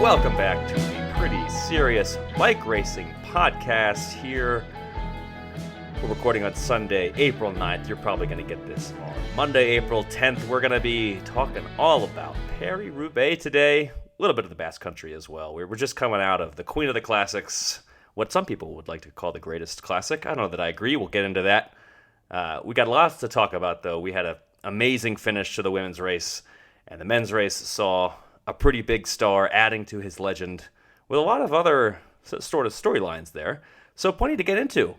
Welcome back to the Pretty Serious Bike Racing Podcast here. We're recording on Sunday, April 9th. You're probably going to get this on Monday, April 10th. We're going to be talking all about Paris-Roubaix today. A little bit of the Basque Country as well. We're just coming out of the Queen of the Classics, what some people would like to call the greatest classic. I don't know that I agree. We'll get into that. We got lots to talk about, though. We had an amazing finish to the women's race, and the men's race saw a pretty big star adding to his legend with a lot of other sort of storylines there. So plenty to get into.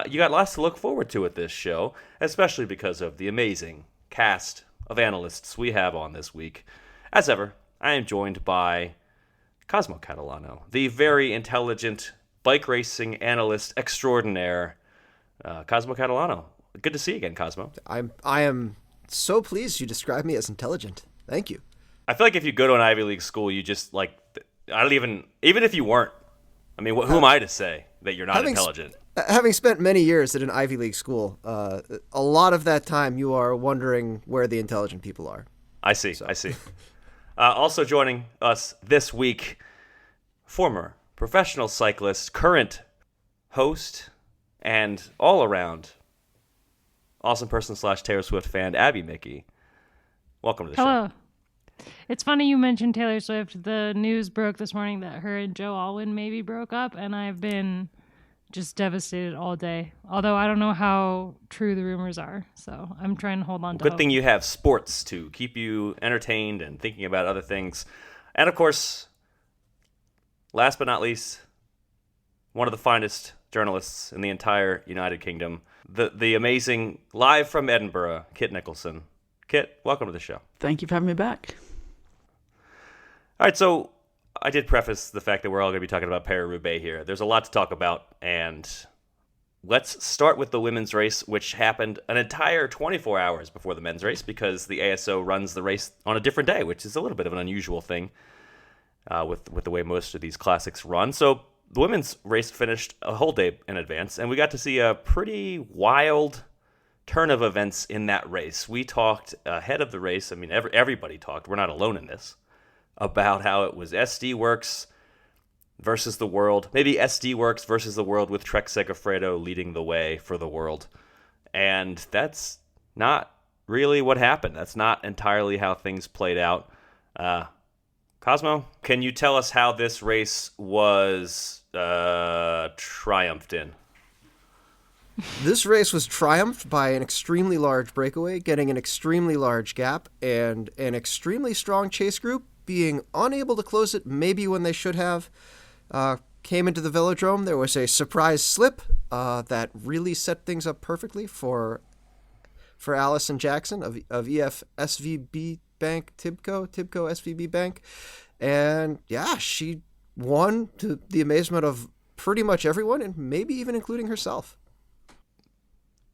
You got lots to look forward to at this show, especially because of the amazing cast of analysts we have on this week. As ever, I am joined by Cosmo Catalano, the very intelligent bike racing analyst extraordinaire. Cosmo Catalano. Good to see you again, Cosmo. I am so pleased you described me as intelligent. Thank you. I feel like if you go to an Ivy League school, you just like, I don't even if you weren't, I mean, who am I to say that you're not intelligent? Having spent many years at an Ivy League school, a lot of that time you are wondering where the intelligent people are. I see. Also joining us this week, former professional cyclist, current host, and all-around awesome person / Taylor Swift fan, Abby Mickey. Welcome to the show. Hello. It's funny you mentioned Taylor Swift. The news broke this morning that her and Joe Alwyn maybe broke up, and I've been just devastated all day. Although I don't know how true the rumors are, so I'm trying to hold on to Good hope. thing you have sports to keep you entertained and thinking about other things. And of course, last but not least, one of the finest journalists in the entire United Kingdom, the amazing, live from Edinburgh, Kit Nicholson. Kit, welcome to the show. Thank you for having me back. All right, so I did preface the fact that we're all going to be talking about Paris-Roubaix here. There's a lot to talk about, and let's start with the women's race, which happened an entire 24 hours before the men's race because the ASO runs the race on a different day, which is a little bit of an unusual thing with the way most of these classics run. So the women's race finished a whole day in advance, and we got to see a pretty wild turn of events in that race. We talked ahead of the race. I mean, everybody talked. We're not alone in this. About how it was SD Worx versus the world. Maybe SD Worx versus the world with Trek Segafredo leading the way for the world. And that's not really what happened. That's not entirely how things played out. Cosmo, can you tell us how this race was triumphed in? This race was triumphed by an extremely large breakaway, getting an extremely large gap, and an extremely strong chase group being unable to close it maybe when they should have. Came into the velodrome. There was a surprise slip that really set things up perfectly for Alison Jackson of EF SVB Bank, Tibco SVB Bank. And yeah, she won to the amazement of pretty much everyone, and maybe even including herself.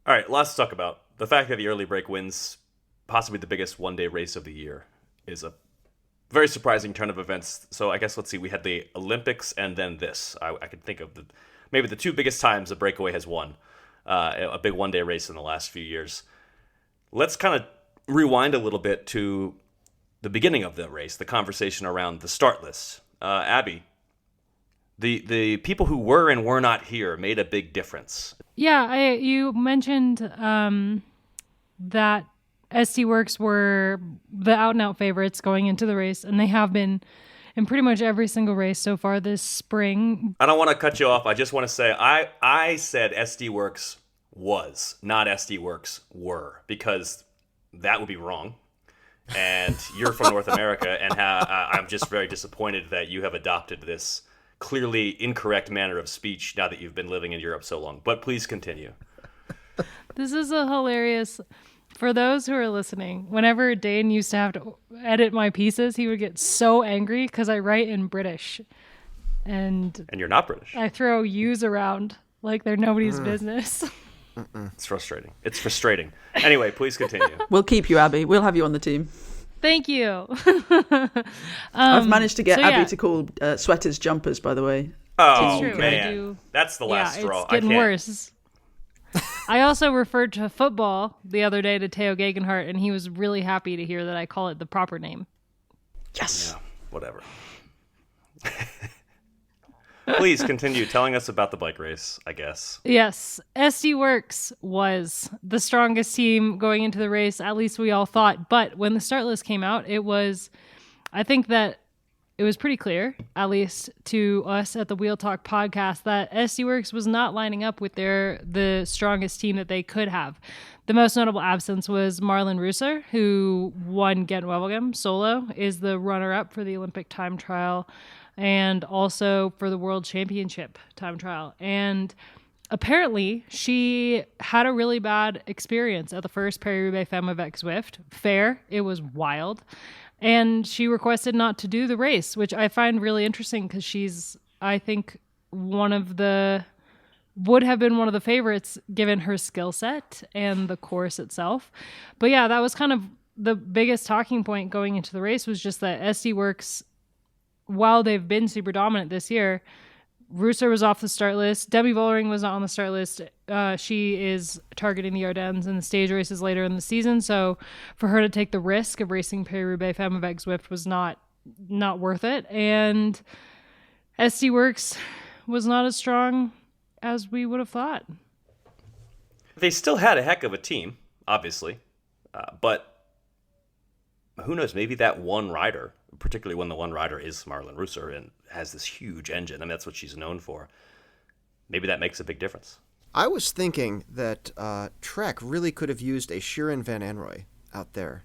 All right, lots to talk about. The fact that the early break wins possibly the biggest one-day race of the year is a very surprising turn of events. So I guess let's see. We had the Olympics and then this. I could think of maybe the two biggest times a breakaway has won a big one-day race in the last few years. Let's kind of rewind a little bit to the beginning of the race, the conversation around the start list. Abby, the people who were and were not here made a big difference. Yeah, you mentioned that SD Worx were the out-and-out favorites going into the race, and they have been in pretty much every single race so far this spring. I don't want to cut you off. I just want to say I said SD Worx was, not SD Worx were, because that would be wrong. And you're from North America, and I'm just very disappointed that you have adopted this clearly incorrect manner of speech now that you've been living in Europe so long. But please continue. This is a hilarious... For those who are listening, whenever Dane used to have to edit my pieces, he would get so angry because I write in British. And you're not British. I throw U's around like they're nobody's business. It's frustrating. It's frustrating. Anyway, please continue. We'll keep you, Abby. We'll have you on the team. Thank you. I've managed to get so Abby to call sweaters jumpers, by the way. Oh, true. man. That's the last straw. It's getting worse. I also referred to football the other day to Theo Gegenhardt, and he was really happy to hear that I call it the proper name. Yes. Yeah, whatever. Please continue telling us about the bike race, I guess. Yes, SD Worx was the strongest team going into the race, at least we all thought. But when the start list came out, I think that it was pretty clear, at least to us at the Wheel Talk podcast, that SD Worx was not lining up with the strongest team that they could have. The most notable absence was Marlon Reusser, who won Gent-Wevelgem solo, is the runner-up for the Olympic time trial, and also for the World Championship time trial. And apparently, she had a really bad experience at the first Paris-Roubaix Femme avec Zwift. Fair. It was wild. And she requested not to do the race, which I find really interesting because she's, I think, would have been one of the favorites given her skill set and the course itself. But yeah, that was kind of the biggest talking point going into the race, was just that SD Worx, while they've been super dominant this year, Reusser was off the start list. Demi Vollering was not on the start list. She is targeting the Ardennes and the stage races later in the season. So for her to take the risk of racing Paris-Roubaix Femme avec Zwift was not worth it. And SD Worx was not as strong as we would have thought. They still had a heck of a team, obviously. But who knows, maybe that one rider, particularly when the one rider is Marlon Reusser and has this huge engine, I mean, that's what she's known for. Maybe that makes a big difference. I was thinking that Trek really could have used a Shirin Van Anrooy out there,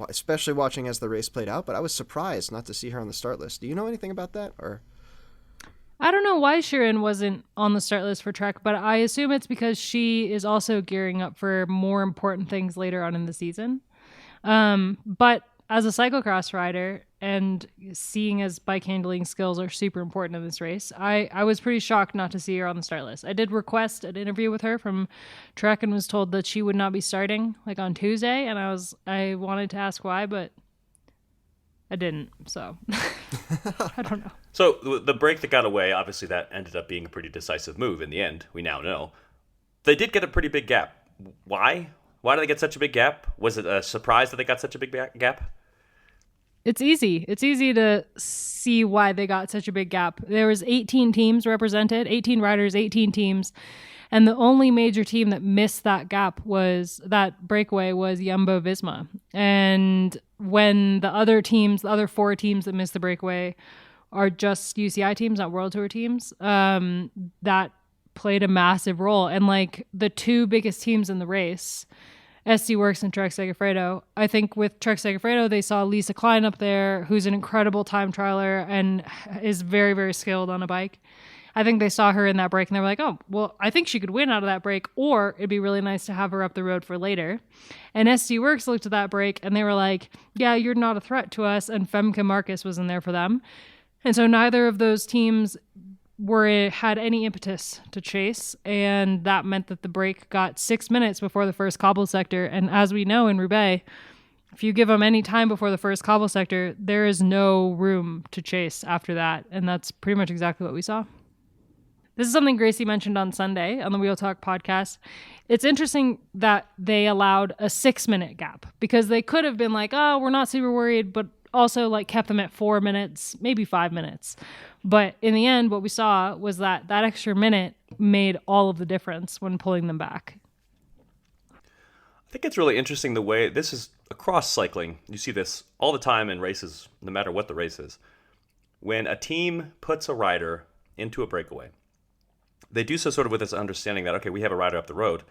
especially watching as the race played out, but I was surprised not to see her on the start list. Do you know anything about that? Or I don't know why Shirin wasn't on the start list for Trek, but I assume it's because she is also gearing up for more important things later on in the season. But as a cyclocross rider, and seeing as bike handling skills are super important in this race, I was pretty shocked not to see her on the start list. I did request an interview with her from Trek and was told that she would not be starting on Tuesday, and I wanted to ask why, but I didn't, so I don't know. So the break that got away, obviously that ended up being a pretty decisive move in the end, we now know. They did get a pretty big gap. Why? Why did they get such a big gap? Was it a surprise that they got such a big gap? It's easy. It's easy to see why they got such a big gap. There was 18 teams represented, 18 riders, 18 teams. And the only major team that missed that gap that breakaway was Jumbo-Visma. And when the other four teams that missed the breakaway are just UCI teams, not World Tour teams, that played a massive role. And the two biggest teams in the race, SD Worx and Trek Segafredo. I think with Trek Segafredo, they saw Lisa Klein up there, who's an incredible time trialer and is very, very skilled on a bike. I think they saw her in that break and they were like, oh, well, I think she could win out of that break, or it'd be really nice to have her up the road for later. And SD Worx looked at that break and they were like, yeah, you're not a threat to us. And Femke Marcus was in there for them. And so neither of those teams had any impetus to chase, and that meant that the break got 6 minutes before the first cobble sector. And as we know in Roubaix, if you give them any time before the first cobble sector, there is no room to chase after that, and that's pretty much exactly what we saw. This is something Gracie mentioned on Sunday on the Wheel Talk podcast. It's interesting that they allowed a 6-minute gap, because they could have been like, oh, we're not super worried, but also kept them at 4 minutes, maybe 5 minutes. But in the end, what we saw was that extra minute made all of the difference when pulling them back. I think it's really interesting the way this is across cycling. You see this all the time in races, no matter what the race is. When a team puts a rider into a breakaway, they do so sort of with this understanding that, okay, we have a rider up the road.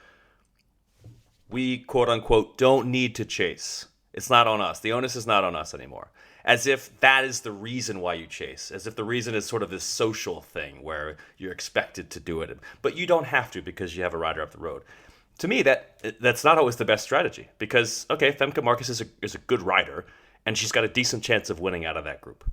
We, quote unquote, don't need to chase. It's not on us. The onus is not on us anymore. As if that is the reason why you chase. As if the reason is sort of this social thing where you're expected to do it. But you don't have to because you have a rider up the road. To me, that's not always the best strategy. Because, okay, Femke Marcus is a good rider, and she's got a decent chance of winning out of that group.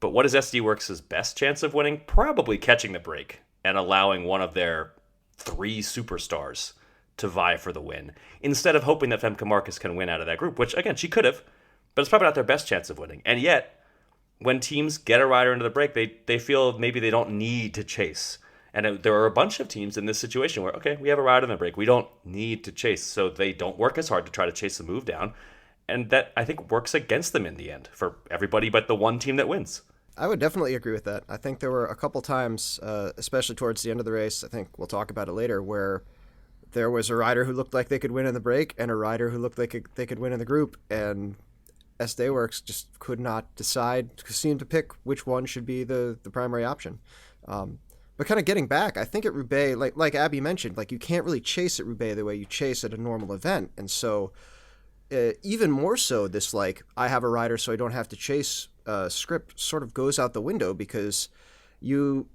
But what is SD Worx's best chance of winning? Probably catching the break and allowing one of their 3 superstars to vie for the win, instead of hoping that Femke Marcus can win out of that group, which, again, she could have, but it's probably not their best chance of winning. And yet, when teams get a rider into the break, they feel maybe they don't need to chase. And there are a bunch of teams in this situation where, okay, we have a rider in the break. We don't need to chase, so they don't work as hard to try to chase the move down. And that, I think, works against them in the end for everybody but the one team that wins. I would definitely agree with that. I think there were a couple times, especially towards the end of the race, I think we'll talk about it later, where there was a rider who looked like they could win in the break and a rider who looked like they could win in the group, and SD Worx just could not decide, seemed to pick which one should be the primary option. But kind of getting back, I think at Roubaix, like Abby mentioned, like you can't really chase at Roubaix the way you chase at a normal event. And so even more so, this like, I have a rider so I don't have to chase script sort of goes out the window, because you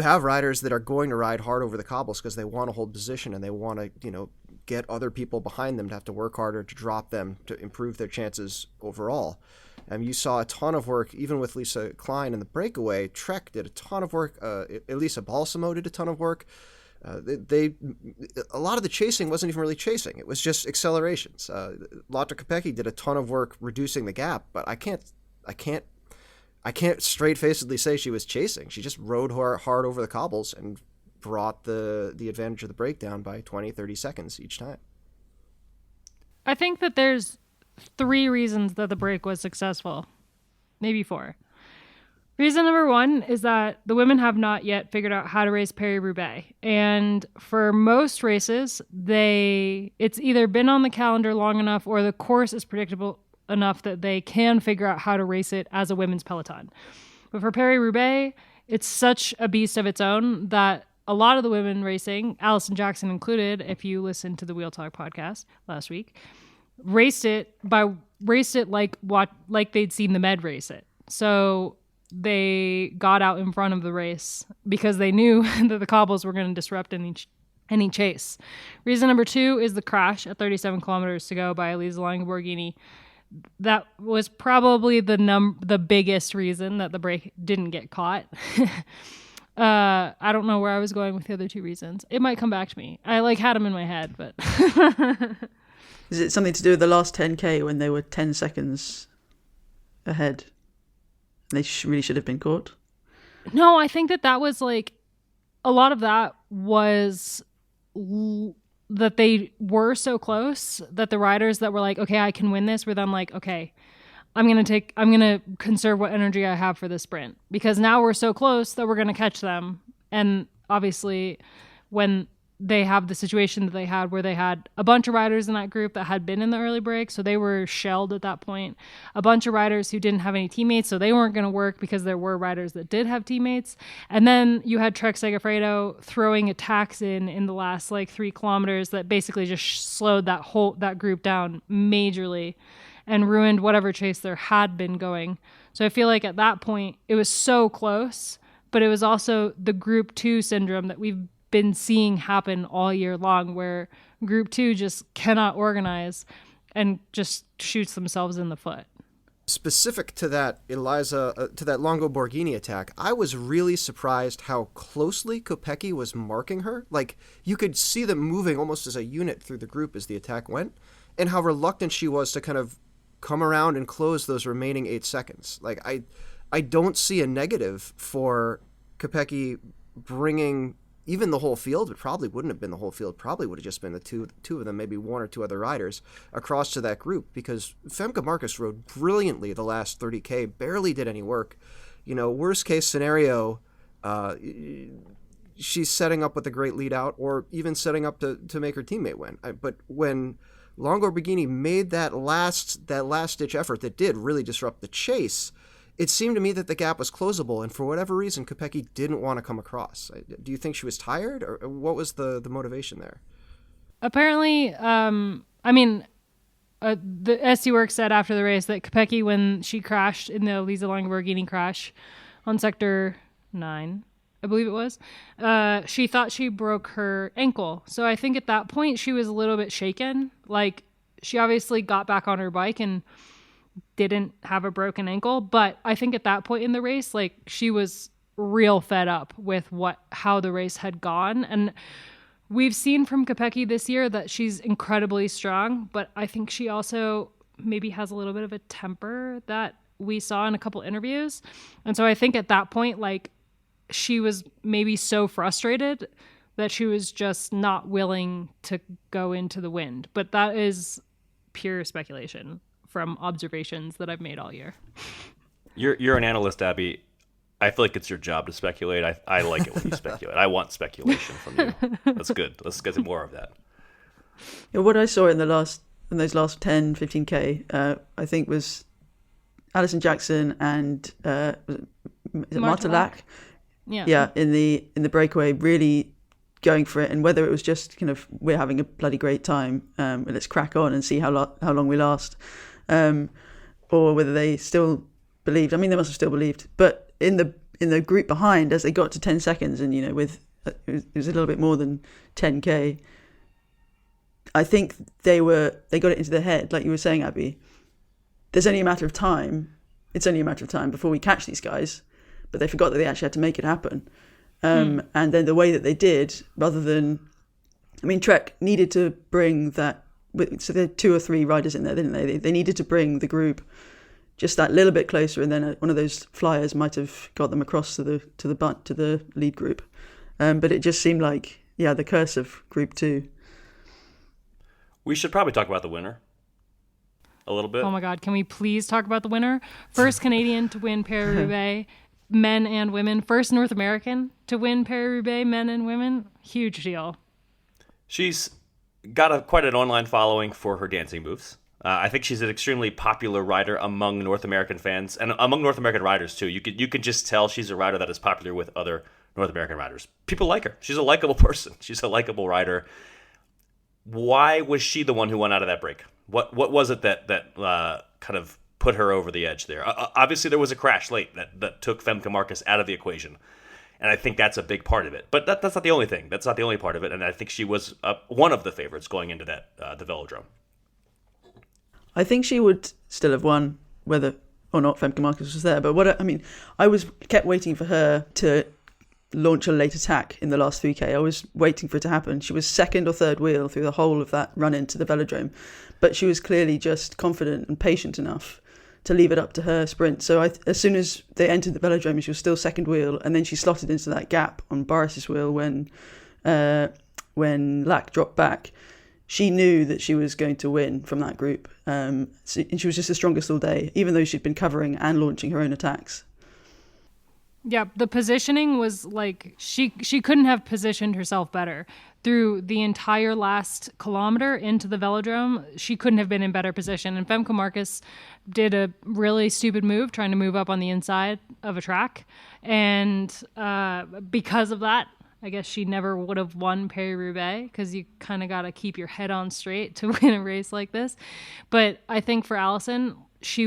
have riders that are going to ride hard over the cobbles because they want to hold position and they want to, get other people behind them to have to work harder to drop them to improve their chances overall. You saw a ton of work, even with Lisa Klein in the breakaway. Trek did a ton of work. Elisa Balsamo did a ton of work. A lot of the chasing wasn't even really chasing. It was just accelerations. Lotte Kopecky did a ton of work reducing the gap, but I can't straight-facedly say she was chasing. She just rode hard over the cobbles and brought the advantage of the breakdown by 20, 30 seconds each time. I think that there's 3 reasons that the break was successful. Maybe 4. Reason number 1 is that the women have not yet figured out how to race Paris-Roubaix. And for most races, it's either been on the calendar long enough or the course is predictable enough that they can figure out how to race it as a women's peloton. But for Paris-Roubaix, it's such a beast of its own that a lot of the women racing, Alison Jackson included, if you listened to the Wheel Talk podcast last week, raced it like they'd seen the Med race it. So they got out in front of the race because they knew that the cobbles were going to disrupt any chase. Reason number 2 is the crash at 37 kilometers to go by Elisa Longo-Borghini. That was probably the biggest reason that the break didn't get caught. I don't know where I was going with the other 2 reasons. It might come back to me. I had them in my head, but is it something to do with the last 10K when they were 10 seconds ahead? They really should have been caught. No, I think that was a lot of that was that they were so close that the riders that were like, okay, I can win this, were then like, okay, I'm going to conserve what energy I have for this sprint, because now we're so close that we're going to catch them. And obviously when they have the situation that they had where they had a bunch of riders in that group that had been in the early break, so they were shelled at that point. A bunch of riders who didn't have any teammates, so they weren't going to work because there were riders that did have teammates. And then you had Trek Segafredo throwing attacks in the last 3 kilometers that basically just slowed that group down majorly and ruined whatever chase there had been going. So I feel like at that point it was so close, but it was also the group 2 syndrome that we've been seeing happen all year long, where group 2 just cannot organize and just shoots themselves in the foot. Specific to that to that Longo Borghini attack, I was really surprised how closely Kopecky was marking her. You could see them moving almost as a unit through the group as the attack went, and how reluctant she was to kind of come around and close those remaining 8 seconds. I don't see a negative for Kopecky bringing even the whole field. It probably wouldn't have been the whole field. Probably would have just been the two of them, maybe 1 or 2 other riders across to that group, because Femke Marcus rode brilliantly the last 30K, barely did any work. Worst case scenario, she's setting up with a great lead out, or even setting up to make her teammate win. But when Longo Borghini made that last ditch effort that did really disrupt the chase, it seemed to me that the gap was closable, and for whatever reason, Kopecky didn't want to come across. Do you think she was tired, or what was the motivation there? Apparently, the SD Worx said after the race that Kopecky, when she crashed in the Elisa Longo-Borghini crash on sector 9, I believe it was, she thought she broke her ankle. So I think at that point she was a little bit shaken. She obviously got back on her bike and didn't have a broken ankle, but I think at that point in the race, she was real fed up with how the race had gone. And we've seen from Kopecky this year that she's incredibly strong, but I think she also maybe has a little bit of a temper that we saw in a couple interviews. And so I think at that point, she was maybe so frustrated that she was just not willing to go into the wind. But that is pure speculation from observations that I've made all year. You're an analyst, Abby. I feel like it's your job to speculate. I like it when you speculate. I want speculation from you. That's good. Let's get to more of that. Yeah, what I saw in those last 10, 15K, I think was Alison Jackson and was it Marta Lack? Yeah, in the breakaway, really going for it, and whether it was just kind of we're having a bloody great time, let's crack on and see how long we last, or whether they still believed. I mean, they must have still believed, but in the group behind, as they got to 10 seconds, and with it was a little bit more than 10K. I think they got it into their head, like you were saying, Abby. There's only a matter of time. It's only a matter of time before we catch these guys, but they forgot that they actually had to make it happen. And then the way that they did, rather than, I mean, Trek needed to bring that. So there are 2 or 3 riders in there, didn't they? They needed to bring the group just that little bit closer, and then one of those flyers might have got them across to the lead group. But it just seemed like, the curse of Group 2. We should probably talk about the winner a little bit. Oh my God, can we please talk about the winner? First Canadian to win Paris-Roubaix, men and women. First North American to win Paris-Roubaix, men and women. Huge deal. She's got quite an online following for her dancing moves. I think she's an extremely popular rider among North American fans and among North American riders too. You can just tell she's a rider that is popular with other North American riders. People like her. She's a likable person. She's a likable rider. Why was she the one who won out of that break? What was it that kind of put her over the edge there? Obviously, there was a crash late that took Femke Marcus out of the equation, and I think that's a big part of it. But that's not the only thing. That's not the only part of it, and I think she was one of the favorites going into that the velodrome. I think she would still have won whether or not Femke Marcus was there. But I kept waiting for her to launch a late attack in the last 3K. I was waiting for it to happen. She was second or third wheel through the whole of that run into the velodrome, but she was clearly just confident and patient enough to leave it up to her sprint. So as soon as they entered the velodrome, she was still second wheel, and then she slotted into that gap on Boris's wheel when Lack dropped back. She knew that she was going to win from that group, and she was just the strongest all day, even though she'd been covering and launching her own attacks. Yeah, the positioning was like she couldn't have positioned herself better. Through the entire last kilometer into the velodrome, she couldn't have been in better position. And Femke Marcus did a really stupid move, trying to move up on the inside of a track. And because of that, I guess she never would have won Paris-Roubaix, because you kind of got to keep your head on straight to win a race like this. But I think for Alison, she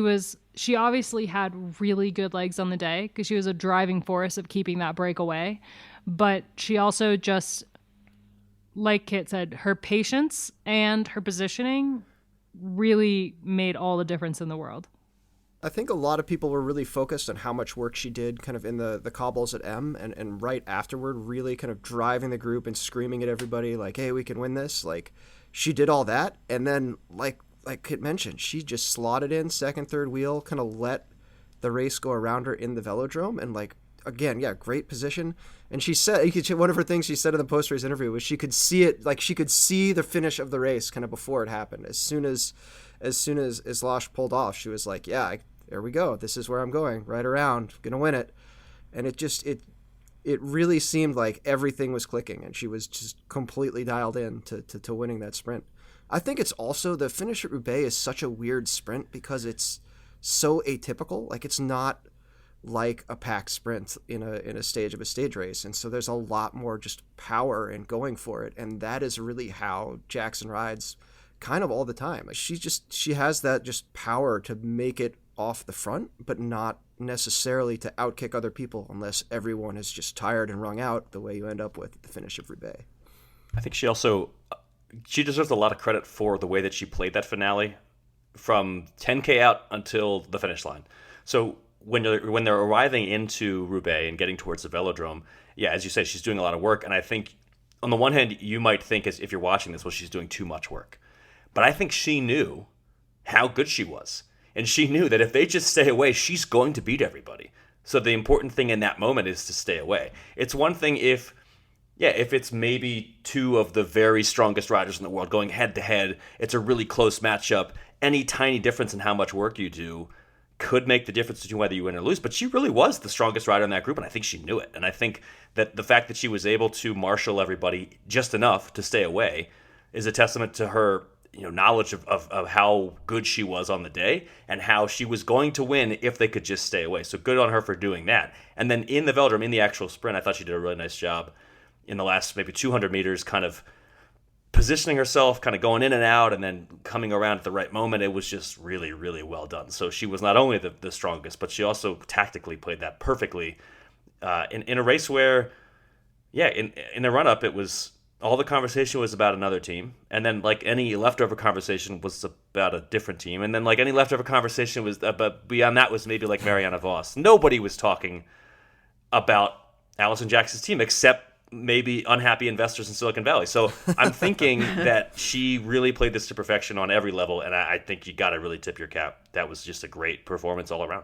obviously had really good legs on the day, because she was a driving force of keeping that breakaway. But she also just, like Kit said, her patience and her positioning really made all the difference in the world. I think a lot of people were really focused on how much work she did kind of in the cobbles at M, and right afterward really kind of driving the group and screaming at everybody like, hey, we can win this. Like, she did all that, and then like Kit mentioned, she just slotted in second, third wheel, kind of let the race go around her in the velodrome, and like, again, great position. And she said, one of her things she said in the post-race interview was she could see it, like she could see the finish of the race kind of before it happened. As soon as Slosh pulled off, she was like, there we go. This is where I'm going, right around, gonna win it. And it really seemed like everything was clicking, and she was just completely dialed in to winning that sprint. I think it's also the finish at Roubaix is such a weird sprint because it's so atypical. Like, it's not like a pack sprint in a stage of a stage race, and so there's a lot more just power and going for it, and that is really how Jackson rides kind of all the time. Like, she has that just power to make it off the front, but not necessarily to outkick other people unless everyone is just tired and wrung out, the way you end up with at the finish of Roubaix. I think she deserves a lot of credit for the way that she played that finale from 10K out until the finish line. So when they're arriving into Roubaix and getting towards the velodrome, as you say, she's doing a lot of work. And I think on the one hand, you might think, as if you're watching this, well, she's doing too much work. But I think she knew how good she was. And she knew that if they just stay away, she's going to beat everybody. So the important thing in that moment is to stay away. It's one thing if it's maybe two of the very strongest riders in the world going head to head, it's a really close matchup. Any tiny difference in how much work you do could make the difference between whether you win or lose, but she really was the strongest rider in that group, and I think she knew it. And I think that the fact that she was able to marshal everybody just enough to stay away is a testament to her knowledge of how good she was on the day and how she was going to win if they could just stay away. So good on her for doing that. And then in the velodrome, in the actual sprint, I thought she did a really nice job in the last maybe 200 meters, kind of positioning herself, kind of going in and out, and then coming around at the right moment. It was just really, really well done. So she was not only the strongest, but she also tactically played that perfectly in a race where, in the run-up, it was all the conversation was about another team, and then like any leftover conversation was about a different team, and then like any leftover conversation was but beyond that was maybe like Marianne Vos. Nobody was talking about Alison Jackson's team except maybe unhappy investors in Silicon Valley. So I'm thinking that she really played this to perfection on every level, and I think you got to really tip your cap. That was just a great performance all around.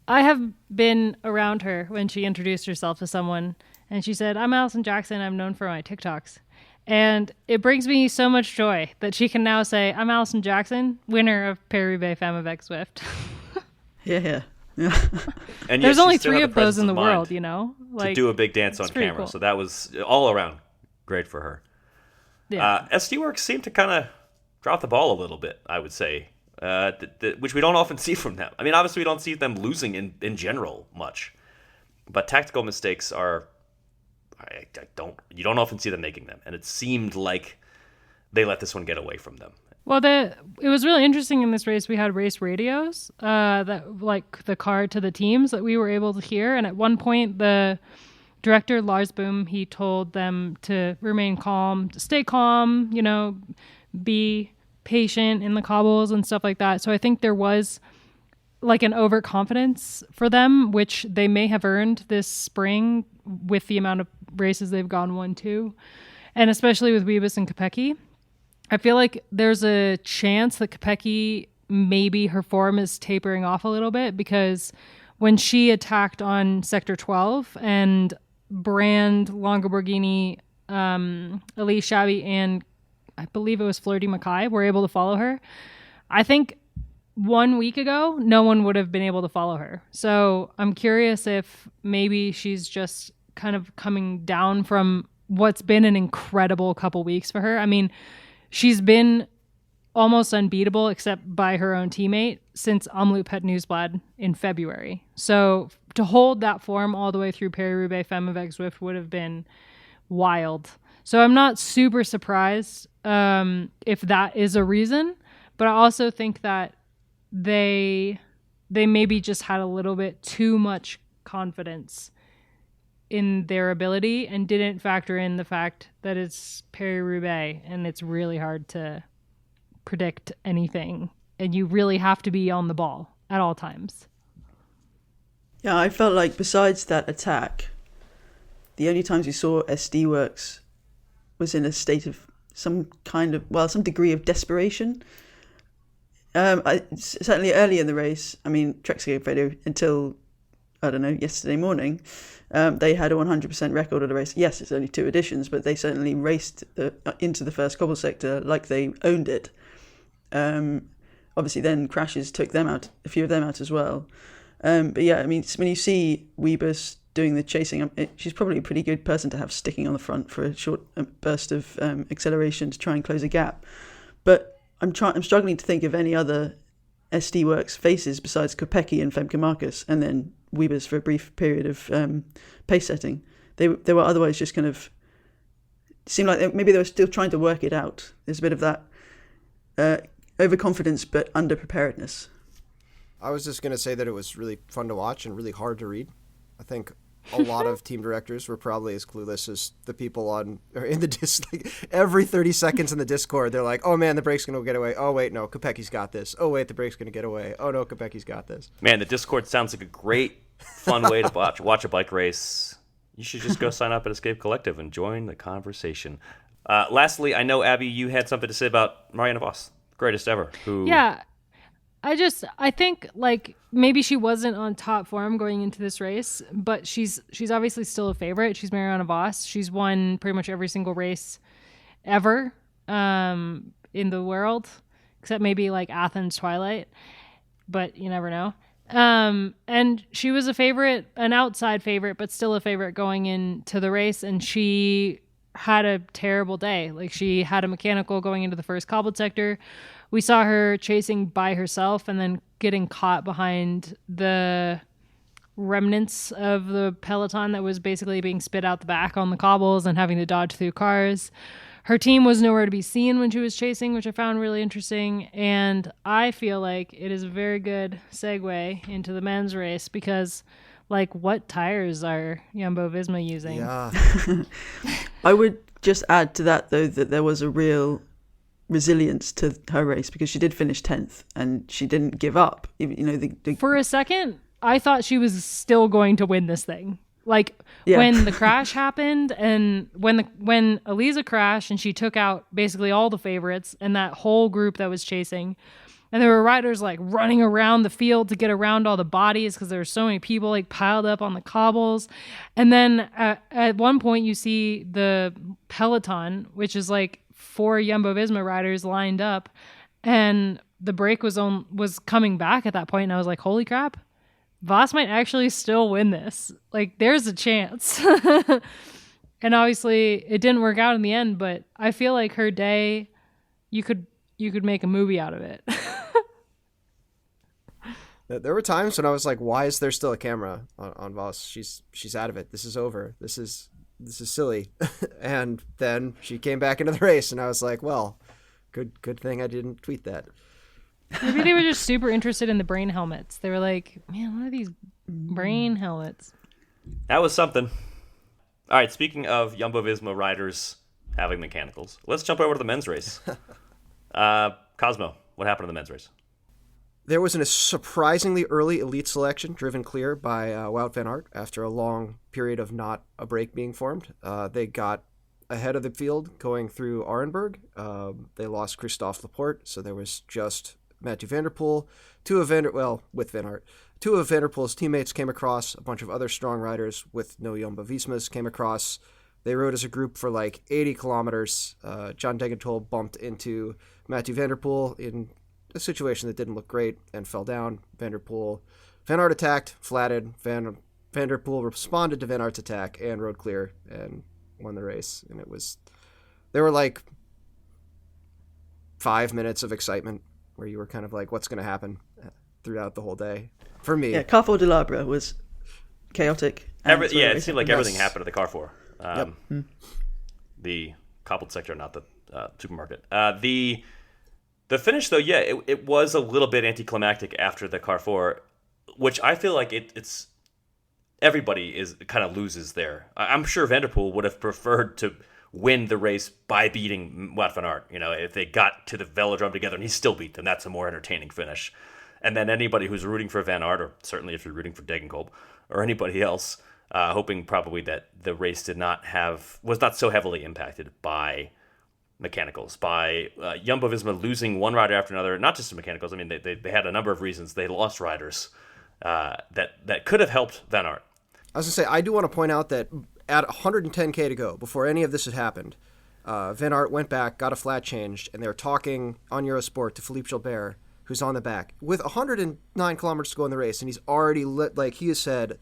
I have been around her when she introduced herself to someone, and she said, "I'm Alison Jackson. I'm known for my TikToks." And it brings me so much joy that she can now say, "I'm Alison Jackson, winner of Paris-Roubaix Femme avec Zwift." Yeah. And there's only 3 of those in the world, to do a big dance on camera. Cool. So that was all around great for her. Yeah. SD Worx seemed to kind of drop the ball a little bit, I would say, which we don't often see from them. I mean, obviously we don't see them losing in general much, but tactical mistakes are, you don't often see them making them. And it seemed like they let this one get away from them. Well, it was really interesting in this race. We had race radios, that like the card to the teams that we were able to hear. And at one point, the director, Lars Boom, he told them to remain calm, to stay calm, be patient in the cobbles and stuff like that. So I think there was like an overconfidence for them, which they may have earned this spring with the amount of races they've gone 1-2, and especially with Wiebes and Kopecky. I feel like there's a chance that Kopecky, maybe her form is tapering off a little bit, because when she attacked on Sector 12 and Brand, Longo Borghini, Elise Chabi, and I believe it was Flirty Mackay were able to follow her, I think 1 week ago, no one would have been able to follow her. So I'm curious if maybe she's just kind of coming down from what's been an incredible couple weeks for her. I mean, she's been almost unbeatable except by her own teammate since Omloop Het Nieuwsblad in February. So to hold that form all the way through Paris-Roubaix Femme avec Zwift would have been wild. So I'm not super surprised if that is a reason, but I also think that they maybe just had a little bit too much confidence in their ability and didn't factor in the fact that it's Paris-Roubaix and it's really hard to predict anything, and you really have to be on the ball at all times. Yeah, I felt like besides that attack, the only times we saw SD Worx was in a state of some degree of desperation. Certainly early in the race, I mean, Trek Segafredo until, I don't know, yesterday morning, they had a 100% record of the race. Yes, it's only 2 editions, but they certainly raced into the first cobble sector like they owned it. Obviously, then crashes took them out, a few of them out as well. But yeah, I mean, when you see Wiebes doing the chasing, she's probably a pretty good person to have sticking on the front for a short burst of acceleration to try and close a gap. But I'm struggling to think of any other SD Worx faces besides Kopecky and Femke Marcus, and then Wiebes for a brief period of pace setting. They were otherwise just kind of seemed like maybe they were still trying to work it out. There's a bit of that overconfidence but underpreparedness. I was just going to say that it was really fun to watch and really hard to read. I think a lot of team directors were probably as clueless as the people in the like every 30 seconds in the Discord, they're like, oh man, the brake's going to get away. Oh wait, no, Kopecky's got this. Oh wait, the brake's going to get away. Oh no, Kopecky's got this. Man, the Discord sounds like a great, fun way to watch a bike race. You should just go sign up at Escape Collective and join the conversation. Lastly, I know, Abby, you had something to say about Marianne Vos, greatest ever. Yeah. I think like maybe she wasn't on top form going into this race, but she's obviously still a favorite. She's Marianne Vos. She's won pretty much every single race ever in the world, except maybe like Athens Twilight. but you never know. And she was a favorite, an outside favorite, but still a favorite going into the race. And she had a terrible day. Like, she had a mechanical going into the first cobbled sector. We saw her chasing by herself and then getting caught behind the remnants of the peloton that was basically being spit out the back on the cobbles and having to dodge through cars. Her team was nowhere to be seen when she was chasing, which I found really interesting. And I feel like it is a very good segue into the men's race because, like, what tires are Jumbo-Visma using? Yeah. I would just add to that, though, that there was a real resilience to her race because she did finish 10th and she didn't give up. For a second, I thought she was still going to win this thing. Like, when the crash happened and when Elisa crashed and she took out basically all the favorites and that whole group that was chasing, and there were riders like running around the field to get around all the bodies because there were so many people like piled up on the cobbles. And then at one point you see the peloton, which is like 4 Jumbo-Visma riders lined up, and the break was coming back at that point, and I was like, holy crap, Voss might actually still win this. Like, there's a chance. And obviously it didn't work out in the end, but I feel like her day, you could make a movie out of it. There were times when I was like, why is there still a camera on Voss? She's out of it. This is over. This is silly. And then she came back into the race and I was like, well, good thing I didn't tweet that. Maybe they were just super interested in the brain helmets. They were like, man, what are these brain helmets? That was something. All right, speaking of Jumbo-Visma riders having mechanicals, let's jump over to the men's race. Cosmo, what happened in the men's race? There was a surprisingly early elite selection driven clear by Wout van Aert after a long period of not a break being formed. They got ahead of the field going through Arenberg. They lost Christophe Laporte, so there was just Mathieu van der Poel. With Van Aert. 2 of Van der Poel's teammates came across. A bunch of other strong riders with no Jumbo-Vismas came across. They rode as a group for like 80 kilometers. John Degenkolb bumped into Mathieu van der Poel in a situation that didn't look great and fell down. Van Aert attacked, flatted. Van der Poel responded to Van Aert's attack and rode clear and won the race. And there were like 5 minutes of excitement where you were kind of like, what's going to happen throughout the whole day for me. Yeah, Carrefour de l'Arbre was chaotic. It seemed like everything happened at the Carrefour. Yep. The cobbled sector, not the supermarket. The finish, though, it was a little bit anticlimactic after the Carrefour, which I feel like it's everybody kind of loses there. I'm sure Van der Poel would have preferred to win the race by beating Wout van Aert. If they got to the velodrome together and he still beat them, that's a more entertaining finish. And then anybody who's rooting for Van Aert, or certainly if you're rooting for Degenkolb or anybody else, hoping probably that the race was not so heavily impacted by mechanicals, by Jumbo-Visma losing one rider after another, not just the mechanicals. I mean, they had a number of reasons they lost riders that could have helped Van Aert. I was going to say, I do want to point out that at 110K to go, before any of this had happened, Van Aert went back, got a flat changed, and they were talking on Eurosport to Philippe Gilbert, who's on the back, with 109 kilometers to go in the race, and he's already he has said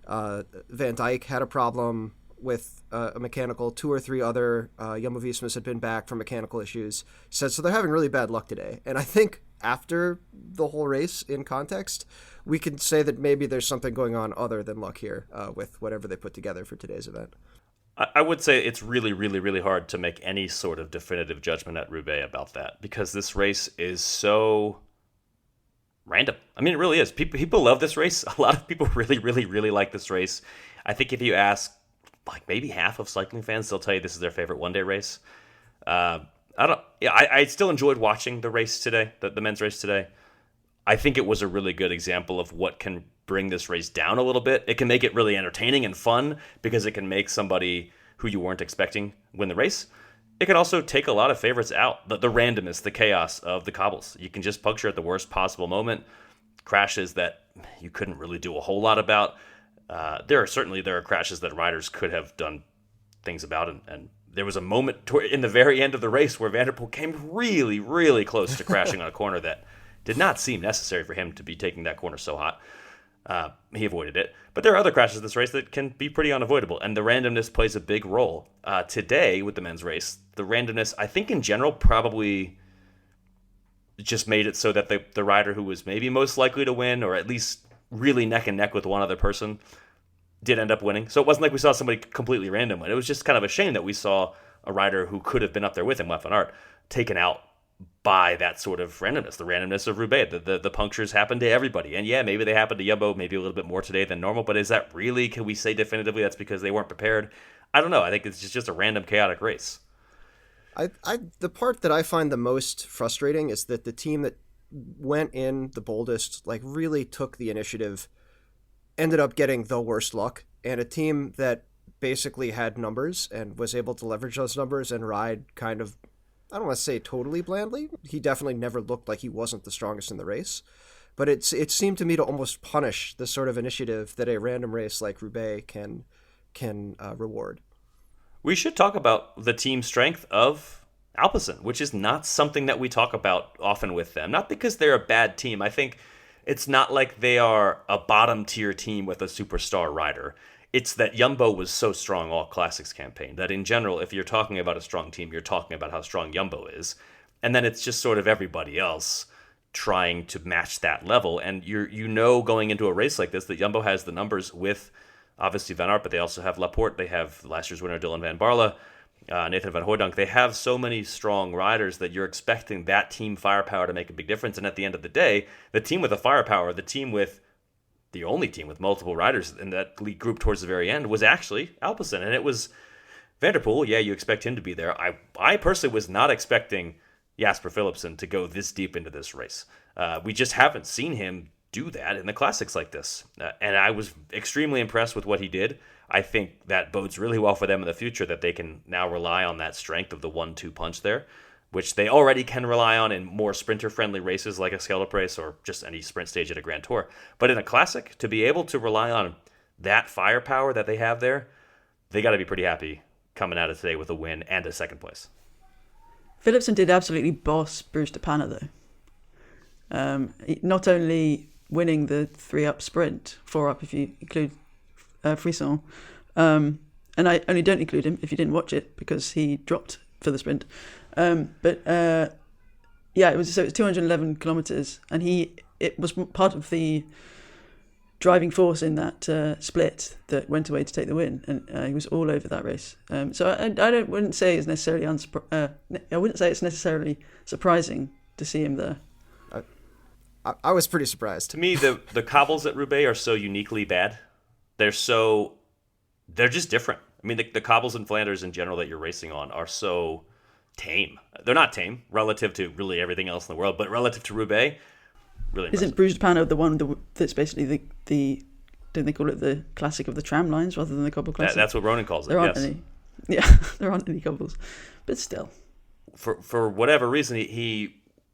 Van Dijk had a problem with a mechanical. 2 or 3 other Jumbo-Vismas had been back from mechanical issues. He said, so they're having really bad luck today. And I think after the whole race, in context, we can say that maybe there's something going on other than luck here with whatever they put together for today's event. I would say it's really, really, really hard to make any sort of definitive judgment at Roubaix about that, because this race is so random. I mean, it really is. People love this race. A lot of people really, really, really like this race. I think if you ask like maybe half of cycling fans, they'll tell you this is their favorite one-day race. I still enjoyed watching the race today, the men's race today. I think it was a really good example of what can bring this race down a little bit. It can make it really entertaining and fun because it can make somebody who you weren't expecting win the race. It can also take a lot of favorites out. The randomness, the chaos of the cobbles. You can just puncture at the worst possible moment. Crashes that you couldn't really do a whole lot about. There are crashes that riders could have done things about, and there was a moment in the very end of the race where Van der Poel came really, really close to crashing on a corner that did not seem necessary for him to be taking that corner so hot. He avoided it. But there are other crashes in this race that can be pretty unavoidable, and the randomness plays a big role. Today, with the men's race, the randomness, I think in general, probably just made it so that the rider who was maybe most likely to win, or at least really neck and neck with one other person, did end up winning. So it wasn't like we saw somebody completely random win. It was just kind of a shame that we saw a rider who could have been up there with him, Wout van Aert, taken out by that sort of randomness, the randomness of Roubaix. The punctures happen to everybody. And yeah, maybe they happened to Jumbo maybe a little bit more today than normal, but is that really, can we say definitively that's because they weren't prepared? I don't know. I think it's just a random chaotic race. The part that I find the most frustrating is that the team that went in the boldest, like really took the initiative, ended up getting the worst luck, and a team that basically had numbers and was able to leverage those numbers and ride kind of, I don't want to say totally blandly. He definitely never looked like he wasn't the strongest in the race, but it seemed to me to almost punish the sort of initiative that a random race like Roubaix can reward. We should talk about the team strength of Alpecin, which is not something that we talk about often with them. Not because they're a bad team. I think it's not like they are a bottom tier team with a superstar rider. It's that Jumbo was so strong all Classics campaign that in general, if you're talking about a strong team, you're talking about how strong Jumbo is. And then it's just sort of everybody else trying to match that level. And going into a race like this that Jumbo has the numbers with obviously Van Aert, but they also have Laporte. They have last year's winner Dylan van Baarle, Nathan van Hooydonk. They have so many strong riders that you're expecting that team firepower to make a big difference. And at the end of the day, the team with the firepower, the only team with multiple riders in that lead group towards the very end was actually Alpecin. And it was Van der Poel. Yeah, you expect him to be there. I personally was not expecting Jasper Philipsen to go this deep into this race. We just haven't seen him do that in the Classics like this. And I was extremely impressed with what he did. I think that bodes really well for them in the future, that they can now rely on that strength of the 1-2 punch there, which they already can rely on in more sprinter-friendly races like a Scheldeprijs or just any sprint stage at a Grand Tour. But in a Classic, to be able to rely on that firepower that they have there, they got to be pretty happy coming out of today with a win and a second place. Philipsen did absolutely boss Bruce de Panne, though. Not only winning the 3-up sprint, 4-up if you include Frisson, and I only don't include him if you didn't watch it because he dropped for the sprint. It was 211 kilometers, and it was part of the driving force in that split that went away to take the win, and he was all over that race. So I wouldn't say it's necessarily I wouldn't say it's necessarily surprising to see him there. I was pretty surprised. To me, the cobbles at Roubaix are so uniquely bad. They're just different. I mean, the cobbles in Flanders in general that you're racing on are so tame. They're not tame relative to really everything else in the world, but relative to Roubaix, really impressive. Isn't Bruce de Panne the one that's basically the don't they call it the classic of the tram lines rather than the cobble classic? That's what Ronan calls it. There aren't yes. any. Yeah, there aren't any cobbles, but still. For whatever reason,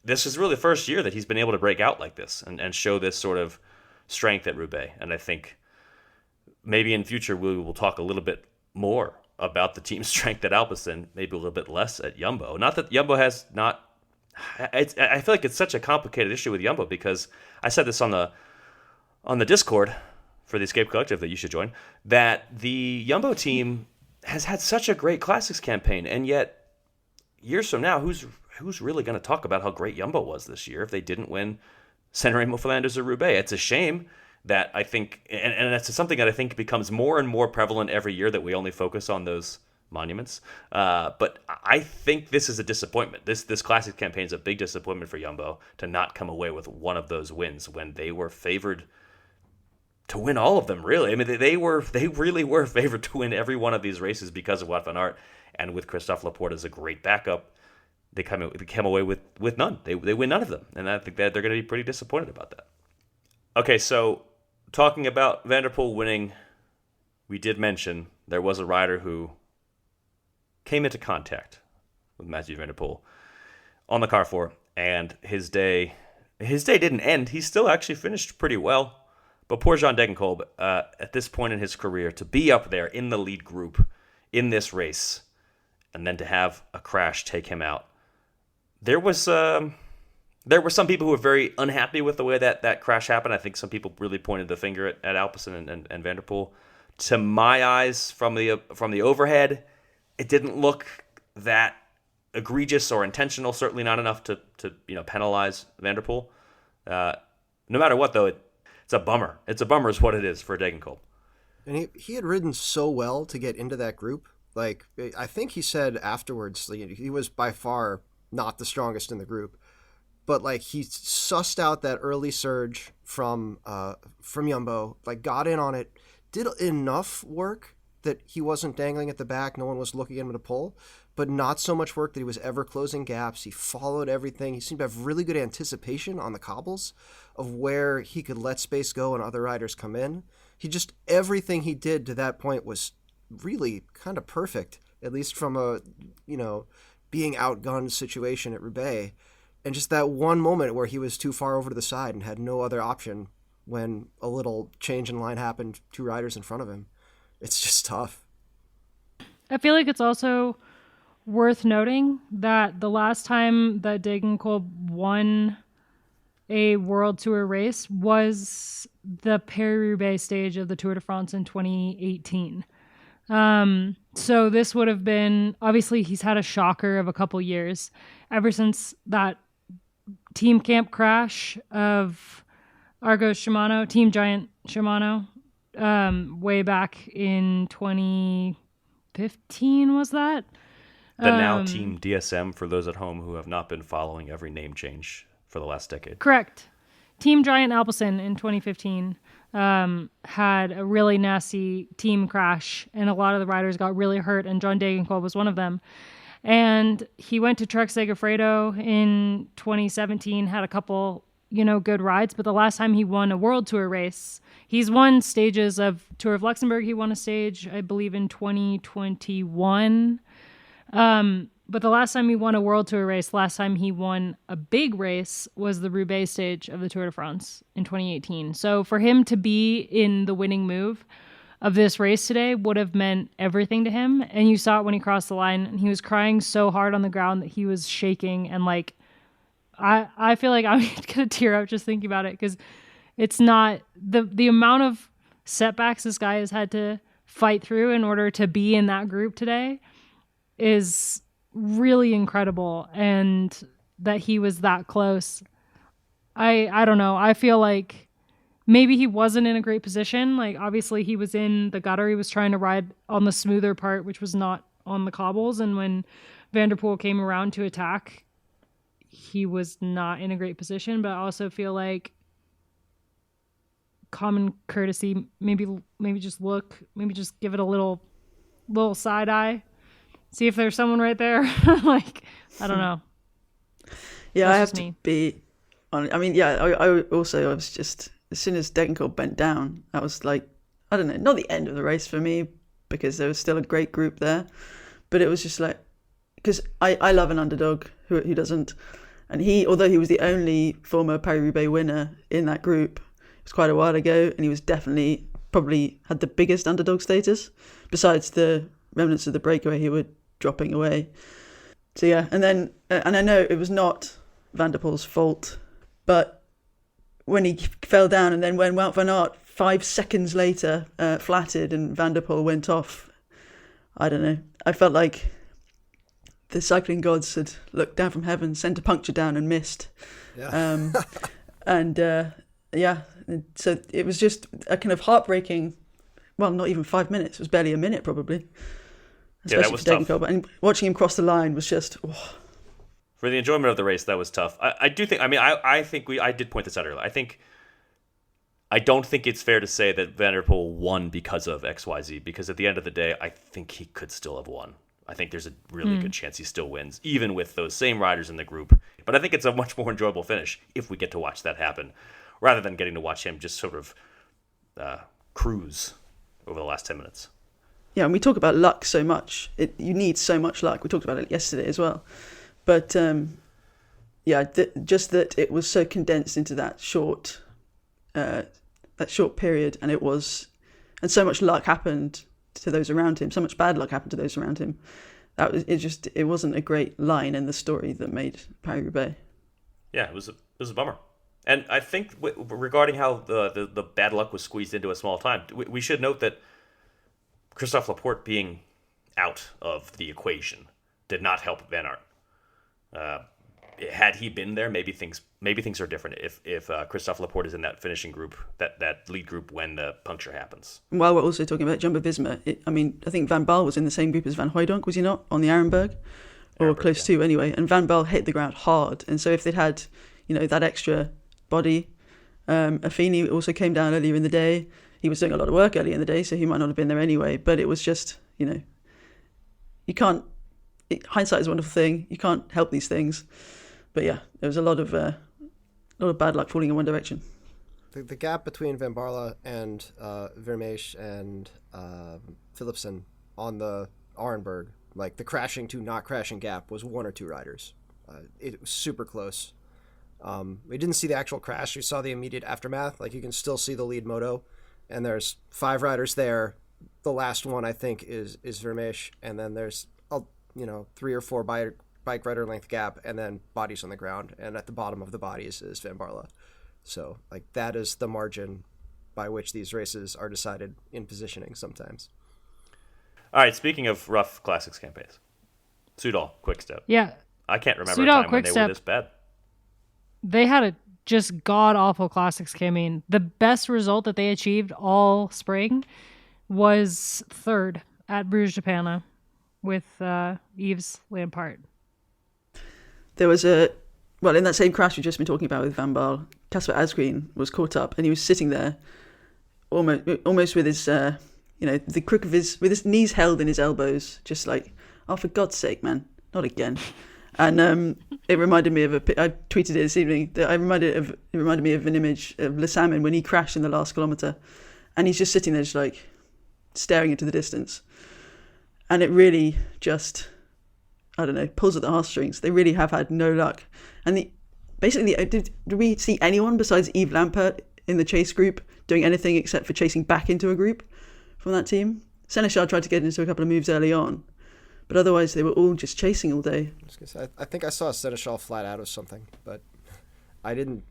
this is really the first year that he's been able to break out like this and show this sort of strength at Roubaix. And I think maybe in future we will talk a little bit more about the team strength at Alpecin, maybe a little bit less at Jumbo. Not that Jumbo has not... I feel like it's such a complicated issue with Jumbo because I said this on the Discord for the Escape Collective that you should join, that the Jumbo team has had such a great Classics campaign, and yet years from now, who's really going to talk about how great Jumbo was this year if they didn't win Sanremo, Flanders, or Roubaix? It's a shame that I think, and that's something that I think becomes more and more prevalent every year, that we only focus on those monuments. But I think this is a disappointment. This Classic campaign is a big disappointment for Jumbo to not come away with one of those wins when they were favored to win all of them, really. I mean, they really were favored to win every one of these races because of Wout van Aert, and with Christophe Laporte as a great backup, they came away with none. They win none of them, and I think that they're going to be pretty disappointed about that. Okay, so talking about Van der Poel winning, we did mention there was a rider who came into contact with Mathieu van der Poel on the Carrefour, and his day didn't end. He still actually finished pretty well. But poor Jean Degenkolb, at this point in his career, to be up there in the lead group in this race, and then to have a crash take him out, there was There were some people who were very unhappy with the way that crash happened. I think some people really pointed the finger at Alpecin and Van der Poel. To my eyes, from the overhead, it didn't look that egregious or intentional. Certainly not enough to penalize Van der Poel. No matter what, though, it's a bummer. It's a bummer, is what it is for Degenkolb. And he had ridden so well to get into that group. Like, I think he said afterwards, he was by far not the strongest in the group. But, like, he sussed out that early surge from Jumbo, like, got in on it, did enough work that he wasn't dangling at the back. No one was looking at him to pull, but not so much work that he was ever closing gaps. He followed everything. He seemed to have really good anticipation on the cobbles of where he could let space go and other riders come in. Everything he did to that point was really kind of perfect, at least from a, being outgunned situation at Roubaix. And just that one moment where he was too far over to the side and had no other option when a little change in line happened, 2 riders in front of him. It's just tough. I feel like it's also worth noting that the last time that Degenkolb won a World Tour race was the Paris-Roubaix stage of the Tour de France in 2018. So this would have been, obviously he's had a shocker of a couple years ever since that team camp crash of Argos Shimano, Team Giant Shimano, way back in 2015, was that? The now Team DSM, for those at home who have not been following every name change for the last decade. Correct. Team Giant Alpecin in 2015 had a really nasty team crash, and a lot of the riders got really hurt, and John Degenkolb was one of them. And he went to Trek Segafredo in 2017, had a couple, good rides, but the last time he won a World Tour race, he's won stages of Tour of Luxembourg. He won a stage, I believe, in 2021. But the last time he won a World Tour race, last time he won a big race was the Roubaix stage of the Tour de France in 2018. So for him to be in the winning move of this race today would have meant everything to him. And you saw it when he crossed the line, and he was crying so hard on the ground that he was shaking. And like, I feel like I'm gonna tear up just thinking about it, because it's not the amount of setbacks this guy has had to fight through in order to be in that group today is really incredible. And that he was that close, I don't know. I feel like maybe he wasn't in a great position. Like, obviously he was in the gutter. He was trying to ride on the smoother part, which was not on the cobbles. And when Van der Poel came around to attack, he was not in a great position. But I also feel like common courtesy, maybe just look, maybe just give it a little side eye, see if there's someone right there. Like, I don't know. Yeah, That's I have just to me. be on. I mean, yeah, I was just, as soon as Degenkolb bent down, I was like, I don't know, not the end of the race for me, because there was still a great group there, but it was just like, because I love an underdog, who doesn't, and although he was the only former Paris-Roubaix winner in that group, it was quite a while ago, and he was definitely probably had the biggest underdog status, besides the remnants of the breakaway who were dropping away. So yeah, and then and I know it was not Van der Poel's fault, but when he fell down, and then when Wout van Aert 5 seconds later flatted and Van der Poel went off, I don't know, I felt like the cycling gods had looked down from heaven, sent a puncture down and missed. Yeah. So it was just a kind of heartbreaking, well, not even 5 minutes, it was barely a minute probably. Especially that was for Degenkolb. tough. And watching him cross the line was just... Oh. For the enjoyment of the race, that was tough. I do think, I did point this out earlier. I don't think it's fair to say that Van der Poel won because of XYZ, because at the end of the day, I think he could still have won. I think there's a really good chance he still wins, even with those same riders in the group. But I think it's a much more enjoyable finish if we get to watch that happen, rather than getting to watch him just sort of cruise over the last 10 minutes. Yeah, and we talk about luck so much. You need so much luck. We talked about it yesterday as well. But just that it was so condensed into that short period, and so much luck happened to those around him. So much bad luck happened to those around him. It wasn't a great line in the story that made Paris-Roubaix. Yeah, it was a bummer. And I think regarding how the bad luck was squeezed into a small time, we should note that Christophe Laporte being out of the equation did not help Van Aert. Had he been there, maybe things are different if Christophe Laporte is in that finishing group, that lead group when the puncture happens. While we're also talking about Jumbo-Visma, I think Van Baal was in the same group as Van Hooydonk, was he not, on the Arenberg? Or close to anyway. And Van Baal hit the ground hard. And so if they'd had, that extra body, Affini also came down earlier in the day. He was doing a lot of work earlier in the day, so he might not have been there anyway. But it was just, you can't, hindsight is a wonderful thing. You can't help these things. But yeah, there was a lot of bad luck falling in one direction. The gap between Van Baarle and Vermeersch and Philipsen on the Arenberg, like the crashing to not crashing gap, was one or two riders. It was super close. We didn't see the actual crash. We saw the immediate aftermath. Like, you can still see the lead moto, and there's 5 riders there. The last one, I think, is Vermeersch, and then there's 3 or 4 bike rider length gap, and then bodies on the ground, and at the bottom of the bodies is Van Baarle. So, like, that is the margin by which these races are decided in positioning sometimes. All right, speaking of rough classics campaigns, Soudal, Quick-Step. Yeah. I can't remember Soudal, a time when they were this bad. They had a just god-awful classics campaign. The best result that they achieved all spring was 3rd at Bruges de Panne with Yves Lampaert. There was in that same crash we've just been talking about with Van Baal, Casper Asgreen was caught up, and he was sitting there almost with his, the crook of with his knees held in his elbows, just like, oh, for God's sake, man, not again. And it reminded me of I tweeted it this evening, that it reminded me of an image of Le Salmon when he crashed in the last kilometre, and he's just sitting there just like staring into the distance. And it really just, I don't know, pulls at the heartstrings. They really have had no luck. And did we see anyone besides Yves Lampaert in the chase group doing anything except for chasing back into a group from that team? Seneschal tried to get into a couple of moves early on, but otherwise they were all just chasing all day. I think I saw Seneschal flat out of something, but I didn't,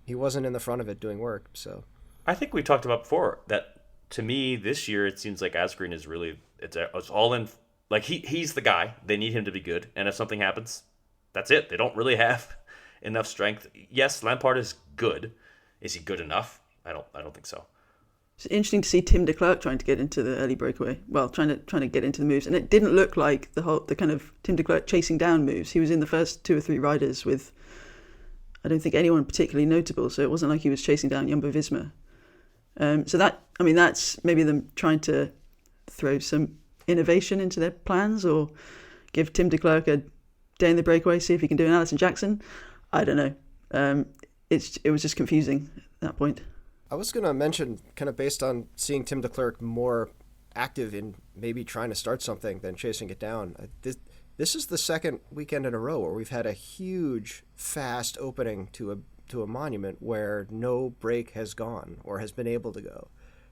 he wasn't in the front of it doing work, so. I think we talked about before that, to me, this year, it seems like Asgreen is really, it's all in, like, he's the guy. They need him to be good, and if something happens, that's it. They don't really have enough strength. Yes, Lampaert is good. Is he good enough? I don't think so. It's interesting to see Tim de Klerk trying to get into the early breakaway. Well, trying to get into the moves, and it didn't look like the kind of Tim de Klerk chasing down moves. He was in the first 2 or 3 riders with, I don't think anyone particularly notable. So it wasn't like he was chasing down Jumbo-Visma. That's maybe them trying to throw some innovation into their plans, or give Tim de Klerk a day in the breakaway, see if he can do an Alison Jackson. I don't know. It was just confusing at that point. I was going to mention, kind of based on seeing Tim de Klerk more active in maybe trying to start something than chasing it down. This is the second weekend in a row where we've had a huge, fast opening to a monument where no break has gone or has been able to go.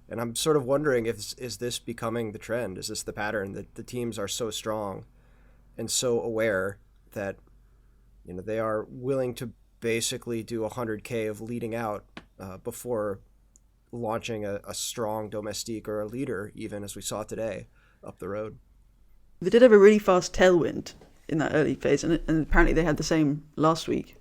And I'm sort of wondering, is this becoming the trend? Is this the pattern that the teams are so strong and so aware that they are willing to basically do 100K of leading out before launching a strong domestique or a leader, even as we saw today up the road? They did have a really fast tailwind in that early phase, and apparently they had the same last week.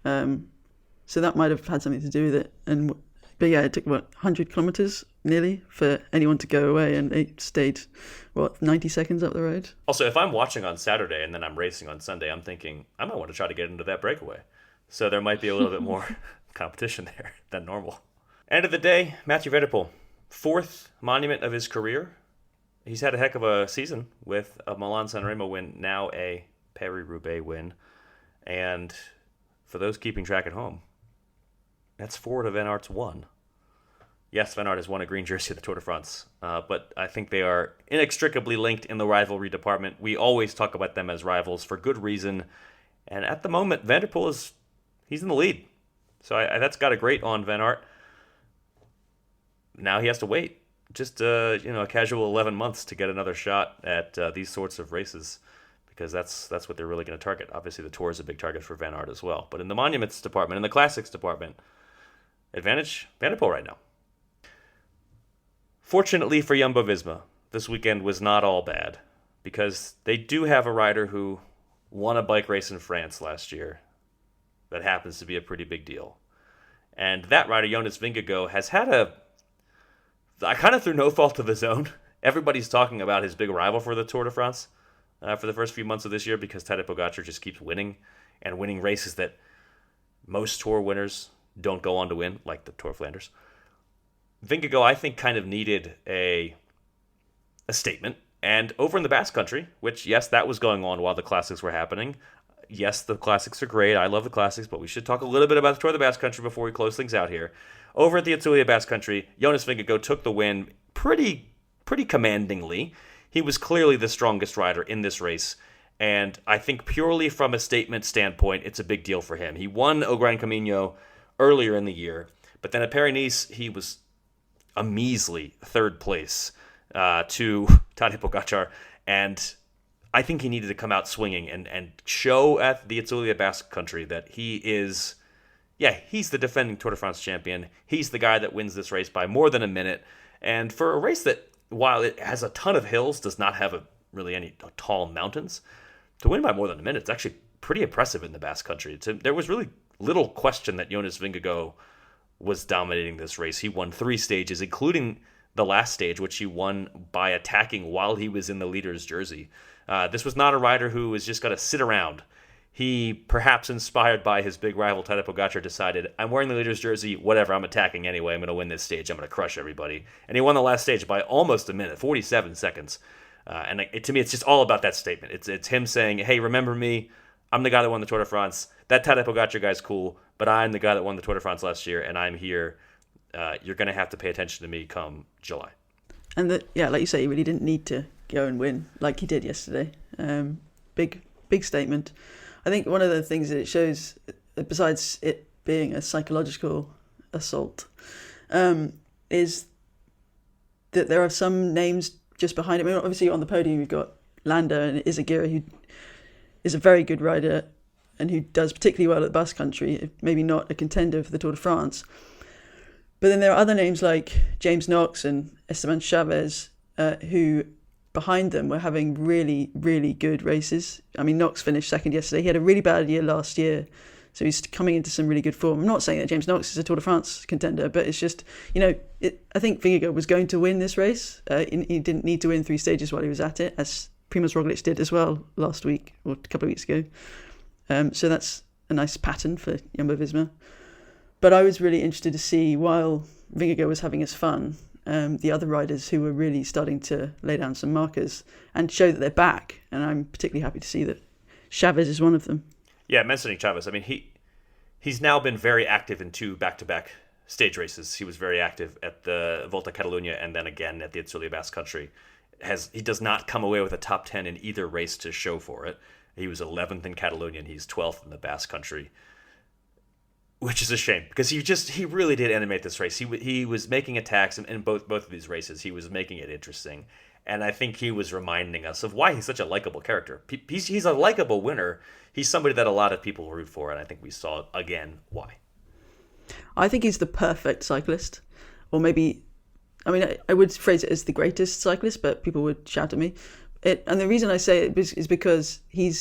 So that might have had something to do with it. But yeah, it took 100 kilometers nearly for anyone to go away, and they stayed 90 seconds up the road. Also, if I'm watching on Saturday and then I'm racing on Sunday, I'm thinking I might want to try to get into that breakaway. So there might be a little bit more competition there than normal. End of the day, Mathieu van der Poel, 4th monument of his career. He's had a heck of a season with a Milan-San Remo win, now a Paris-Roubaix win. And for those keeping track at home, that's 4 to Van Aert's 1. Yes, Van Aert has won a green jersey at the Tour de France, but I think they are inextricably linked in the rivalry department. We always talk about them as rivals for good reason. And at the moment, Van der Poel he's in the lead. So that's got a great on Van Aert. Now he has to wait just a casual 11 months to get another shot at these sorts of races, because that's what they're really going to target. Obviously, the Tour is a big target for Van Aert as well. But in the monuments department, in the classics department, advantage Van der Poel right now. Fortunately for Jumbo-Visma, this weekend was not all bad, because they do have a rider who won a bike race in France last year that happens to be a pretty big deal. And that rider, Jonas Vingegaard, has had I kind of through no fault of his own. Everybody's talking about his big rival for the Tour de France for the first few months of this year, because Tadej Pogačar just keeps winning, and winning races that most Tour winners don't go on to win, like the Tour of Flanders. Vingegaard, I think, kind of needed a statement. And over in the Basque Country, which, yes, that was going on while the Classics were happening. Yes, the Classics are great. I love the Classics, but we should talk a little bit about the Tour of the Basque Country before we close things out here. Over at the Itzulia Basque Country, Jonas Vingegaard took the win pretty commandingly. He was clearly the strongest rider in this race, and I think purely from a statement standpoint, it's a big deal for him. He won O Gran Camino earlier in the year, but then at Paris-Nice, he was a measly third place to Tadej Pogačar, and I think he needed to come out swinging and show at the Itzulia Basque Country that he is, he's the defending Tour de France champion. He's the guy that wins this race by more than a minute. And for a race that, while it has a ton of hills, does not have really any tall mountains, to win by more than a minute, it's actually pretty impressive in the Basque Country. There was really little question that Jonas Vingegaard was dominating this race. He won 3 stages, including the last stage, which he won by attacking while he was in the leader's jersey. This was not a rider who was just going to sit around. He, perhaps inspired by his big rival Tadej Pogačar, decided, I'm wearing the leader's jersey, whatever, I'm attacking anyway, I'm going to win this stage, I'm going to crush everybody. And he won the last stage by almost a minute, 47 seconds. To me, it's just all about that statement. It's him saying, hey, remember me, I'm the guy that won the Tour de France. That Tadej Pogačar guy's cool, but I'm the guy that won the Tour de France last year, and I'm here. You're going to have to pay attention to me come July. And like you say, he really didn't need to go and win like he did yesterday. Big statement. I think one of the things that it shows, besides it being a psychological assault, is that there are some names just behind him. I mean, obviously on the podium you've got Landa and Izagirre, who is a very good rider and who does particularly well at the Basque Country, maybe not a contender for the Tour de France. But then there are other names like James Knox and Esteban Chavez, who behind them were having really, really good races. I mean, Knox finished second yesterday. He had a really bad year last year, so he's coming into some really good form. I'm not saying that James Knox is a Tour de France contender, but it's just, I think Vingegaard was going to win this race. He didn't need to win 3 stages while he was at it, as Primož Roglič did as well last week, or a couple of weeks ago. So that's a nice pattern for Jumbo-Visma. But I was really interested to see, while Vingegaard was having his fun, the other riders who were really starting to lay down some markers and show that they're back. And I'm particularly happy to see that Chavez is one of them. Yeah, mentioning Chavez, I mean, he's now been very active in 2 back-to-back stage races. He was very active at the Volta Catalunya and then again at the Itzulia Basque Country. He does not come away with a top 10 in either race to show for it. He was 11th in Catalonia and he's 12th in the Basque Country, which is a shame because he really did animate this race. He was making attacks in both of these races. He was making it interesting, and I think he was reminding us of why he's such a likable character. He's a likable winner. He's somebody that a lot of people root for, and I think we saw again why. I think he's the perfect cyclist, or maybe, I mean, I would phrase it as the greatest cyclist, but people would shout at me. And the reason I say it is because he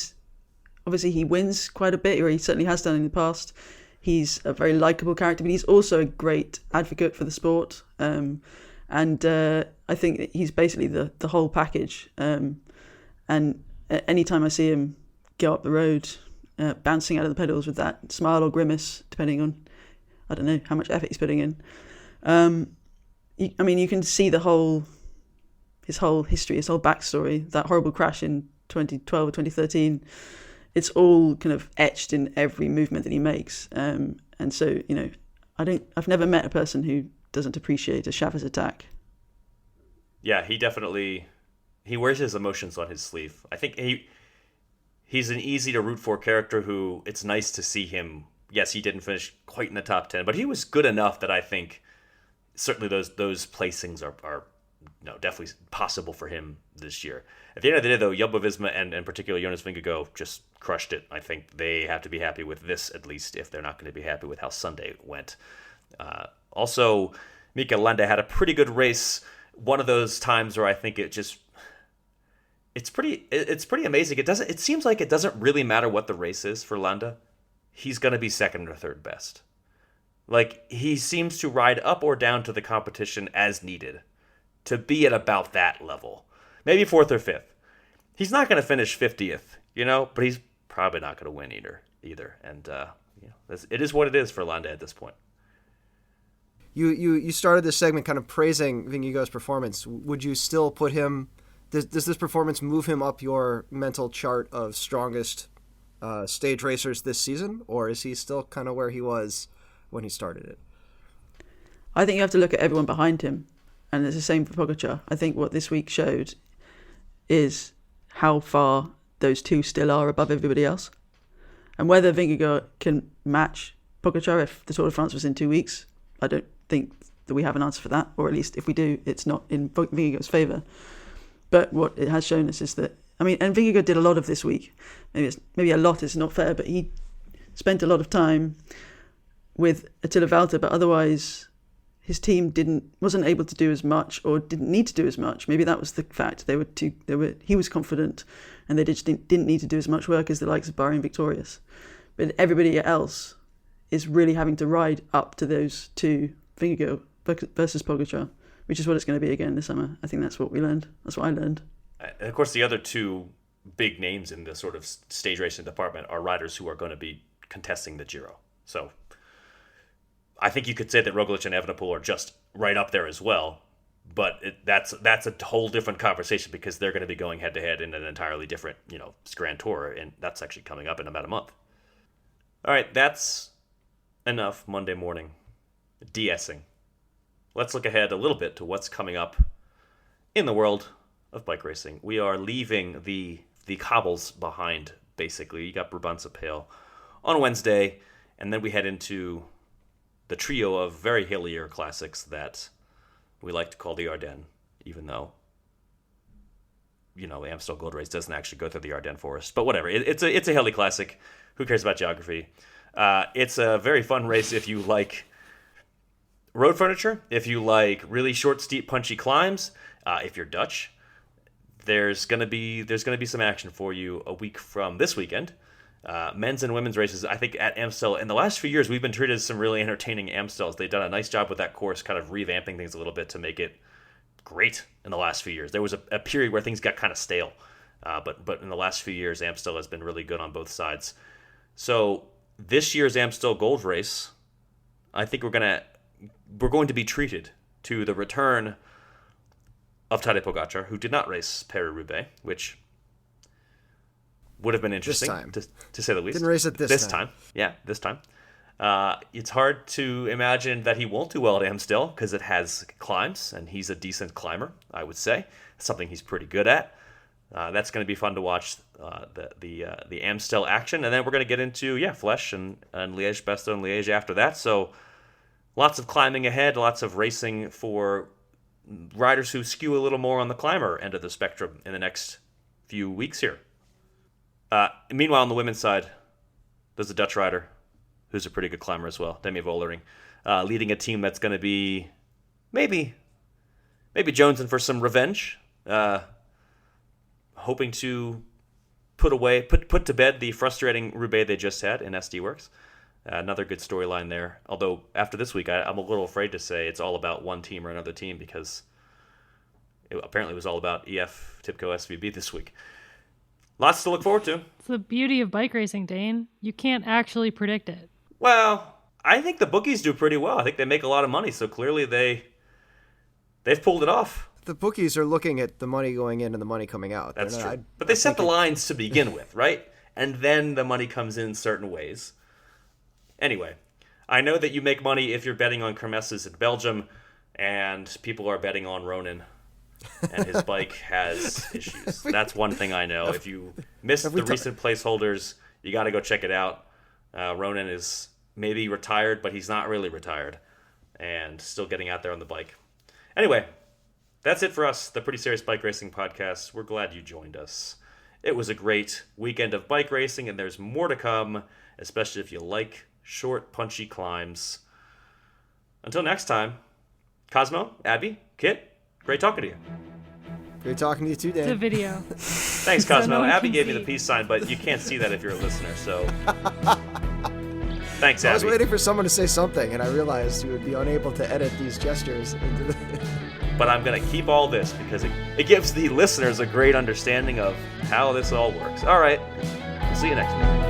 wins quite a bit, or he certainly has done in the past. He's a very likable character, but he's also a great advocate for the sport. And I think he's basically the whole package. And anytime I see him go up the road, bouncing out of the pedals with that smile or grimace, depending on, I don't know, how much effort he's putting in. You can see his whole history, his whole backstory, that horrible crash in 2012 or 2013. It's all kind of etched in every movement that he makes. And so, I've never met a person who doesn't appreciate a Chavez attack. Yeah, he wears his emotions on his sleeve. I think he's an easy to root for character who it's nice to see him. Yes, he didn't finish quite in the top 10, but he was good enough that I think certainly those placings are definitely possible for him this year. At the end of the day, though, Jumbo-Visma and particularly Jonas Vingegaard just crushed it. I think they have to be happy with this, at least, if they're not going to be happy with how Sunday went. Also, Mikel Landa had a pretty good race. One of those times where I think it's pretty amazing. It seems like it doesn't really matter what the race is for Landa. He's going to be second or third best. Like, he seems to ride up or down to the competition as needed to be at about that level. Maybe fourth or fifth. He's not going to finish 50th, but he's probably not going to win either. And it is what it is for Landa at this point. You started this segment kind of praising Vingegaard's performance. Would you still put him? Does this performance move him up your mental chart of strongest stage racers this season, or is he still kind of where he was when he started it? I think you have to look at everyone behind him, and it's the same for Pogačar. I think what this week showed is how far those two still are above everybody else, and whether Vingegaard can match Pogačar if the Tour de France was in 2 weeks. I don't think that we have an answer for that, or at least if we do, it's not in Vingegaard's favour. But what it has shown us is that, and Vingegaard did a lot of this week. Maybe a lot is not fair, but he spent a lot of time with Attila Valter, but otherwise his team wasn't able to do as much, or didn't need to do as much. Maybe that was the fact. He was confident, and they just didn't need to do as much work as the likes of Bahrain Victorious. But everybody else is really having to ride up to those two, Vingegaard versus Pogačar, which is what it's going to be again this summer. I think that's what we learned. That's what I learned. And of course, the other two big names in the sort of stage racing department are riders who are going to be contesting the Giro. So I think you could say that Roglic and Evenepoel are just right up there as well, but that's a whole different conversation because they're going to be going head to head in an entirely different, Grand Tour, and that's actually coming up in about a month. All right, that's enough Monday morning de-essing. Let's look ahead a little bit to what's coming up in the world of bike racing. We are leaving the cobbles behind, basically. You got Brabantse-Pijl on Wednesday, and then we head into the trio of very hillier classics that we like to call the Ardennes, even though, the Amstel Gold Race doesn't actually go through the Ardennes forest. But whatever, it's a hilly classic. Who cares about geography? It's a very fun race if you like road furniture, if you like really short, steep, punchy climbs. If you're Dutch, there's gonna be some action for you a week from this weekend. Men's and women's races, I think, at Amstel. In the last few years, we've been treated as some really entertaining Amstels. They've done a nice job with that course, kind of revamping things a little bit to make it great in the last few years. There was a period where things got kind of stale, but in the last few years, Amstel has been really good on both sides. So this year's Amstel Gold Race, I think we're going to be treated to the return of Tadej Pogačar, who did not race Paris-Roubaix, which would have been interesting, to say the least. Didn't race it this time. Yeah, this time. It's hard to imagine that he won't do well at Amstel because it has climbs, and he's a decent climber, I would say. It's something he's pretty good at. That's going to be fun to watch, the Amstel action. And then we're going to get into, Flèche and Liège-Bastogne Liège after that. So lots of climbing ahead, lots of racing for riders who skew a little more on the climber end of the spectrum in the next few weeks here. Meanwhile, on the women's side, there's a Dutch rider who's a pretty good climber as well, Demi Vollering, leading a team that's going to be maybe jonesing for some revenge, hoping to put to bed the frustrating Roubaix they just had in SD Worx. Another good storyline there. Although after this week, I'm a little afraid to say it's all about one team or another team because it apparently was all about EF Tipco SVB this week. Lots to look forward to. It's the beauty of bike racing, Dane. You can't actually predict it. Well, I think the bookies do pretty well. I think they make a lot of money, so clearly they've pulled it off. The bookies are looking at the money going in and the money coming out. That's true. But they set the lines to begin with, right? And then the money comes in certain ways. Anyway, I know that you make money if you're betting on Kermesses in Belgium, and people are betting on Ronan, and his bike has issues. That's one thing I know. If you missed the recent placeholders, you got to go check it out. Ronan is maybe retired, but he's not really retired, and still getting out there on the bike. Anyway, that's it for us, the Pretty Serious Bike Racing Podcast. We're glad you joined us. It was a great weekend of bike racing, and there's more to come, especially if you like short, punchy climbs. Until next time, Cosmo, Abby, Kit, great talking to you. Great talking to you too, Dan. It's a video. Thanks, Cosmo. Abby gave me the peace sign, but you can't see that if you're a listener, so... Thanks, Abby. I was waiting for someone to say something, and I realized you would be unable to edit these gestures into the... But I'm going to keep all this because it gives the listeners a great understanding of how this all works. All right. We'll see you next week.